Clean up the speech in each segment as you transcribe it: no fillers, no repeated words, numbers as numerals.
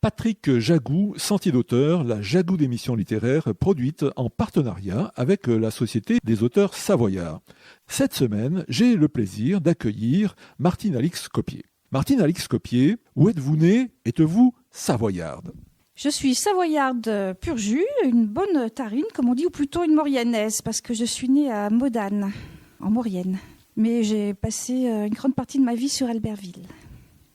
Patrick Jagou, Sentier d'auteur, la Jagou d'émissions littéraires produite en partenariat avec la Société des auteurs savoyards. Cette semaine, j'ai le plaisir d'accueillir Martine Alix Copier. Martine Alix Copier, où êtes-vous née? Êtes-vous savoyarde? Je suis savoyarde pur jus, une bonne tarine, comme on dit, ou plutôt une maurianaise, parce que je suis née à Modane, en Maurienne. Mais j'ai passé une grande partie de ma vie sur Albertville.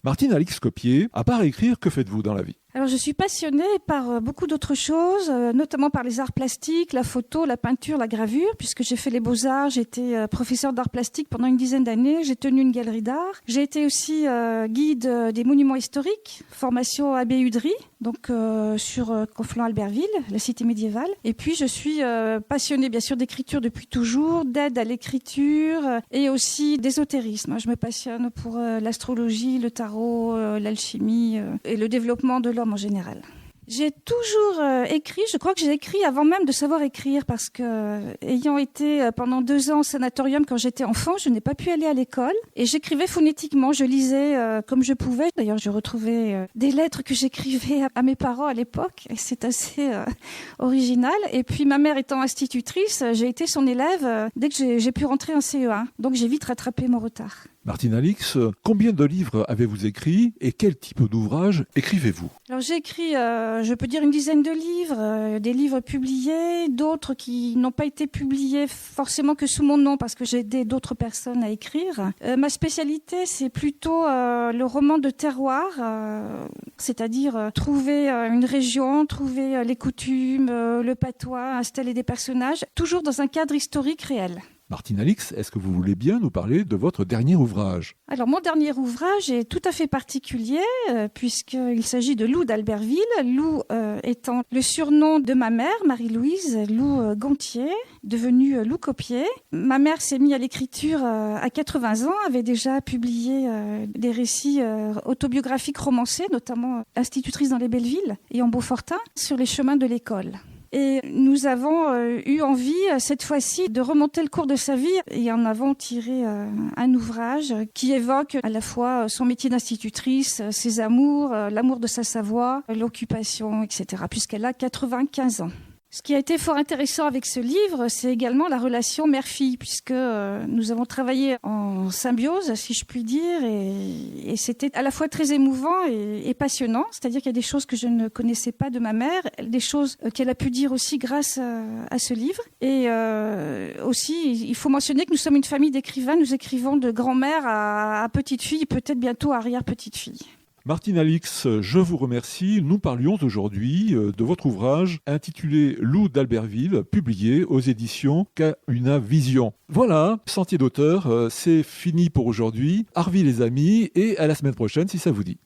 Martine Alix Copier, à part écrire, que faites-vous dans la vie? Alors, je suis passionnée par beaucoup d'autres choses, notamment par les arts plastiques, la photo, la peinture, la gravure, puisque j'ai fait les beaux-arts, j'ai été professeure d'art plastique pendant une dizaine d'années, j'ai tenu une galerie d'art. J'ai été aussi guide des monuments historiques, formation à Béudry, donc sur Conflans-Albertville, la cité médiévale. Et puis, je suis passionnée, bien sûr, d'écriture depuis toujours, d'aide à l'écriture et aussi d'ésotérisme. Je me passionne pour l'astrologie, le tarot, l'alchimie et le développement de l'homme en général. J'ai toujours écrit, je crois que j'ai écrit avant même de savoir écrire parce que, ayant été pendant 2 ans au sanatorium quand j'étais enfant, je n'ai pas pu aller à l'école et j'écrivais phonétiquement, je lisais comme je pouvais. D'ailleurs, je retrouvais des lettres que j'écrivais à mes parents à l'époque et c'est assez original. Et puis ma mère étant institutrice, j'ai été son élève dès que j'ai pu rentrer en CE1. Donc j'ai vite rattrapé mon retard. Martine Alix, combien de livres avez-vous écrit et quel type d'ouvrage écrivez-vous? Alors j'ai écrit, je peux dire une dizaine de livres, des livres publiés, d'autres qui n'ont pas été publiés forcément que sous mon nom parce que j'ai aidé d'autres personnes à écrire. Ma spécialité, c'est plutôt le roman de terroir, c'est-à-dire trouver une région, trouver les coutumes, le patois, installer des personnages, toujours dans un cadre historique réel. Martine Alix, est-ce que vous voulez bien nous parler de votre dernier ouvrage? Alors, mon dernier ouvrage est tout à fait particulier puisqu'il s'agit de Lou d'Albertville. Lou étant le surnom de ma mère, Marie-Louise Lou Gontier, devenue Lou Copier. Ma mère s'est mise à l'écriture à 80 ans, avait déjà publié des récits autobiographiques romancés, notamment institutrice dans les Bellevilles et en Beaufortin, sur les chemins de l'école. Et nous avons eu envie, cette fois-ci, de remonter le cours de sa vie et en avons tiré un ouvrage qui évoque à la fois son métier d'institutrice, ses amours, l'amour de sa Savoie, l'occupation, etc., puisqu'elle a 95 ans. Ce qui a été fort intéressant avec ce livre, c'est également la relation mère-fille, puisque nous avons travaillé en symbiose, si je puis dire, et c'était à la fois très émouvant et passionnant. C'est-à-dire qu'il y a des choses que je ne connaissais pas de ma mère, des choses qu'elle a pu dire aussi grâce à ce livre. Et aussi, il faut mentionner que nous sommes une famille d'écrivains, nous écrivons de grand-mère à petite-fille, peut-être bientôt arrière-petite-fille. Martine Alix, je vous remercie. Nous parlions aujourd'hui de votre ouvrage intitulé Lou d'Albertville, publié aux éditions K1A Vision. Voilà, Sentier d'auteur, c'est fini pour aujourd'hui. Arvi les amis et à la semaine prochaine si ça vous dit.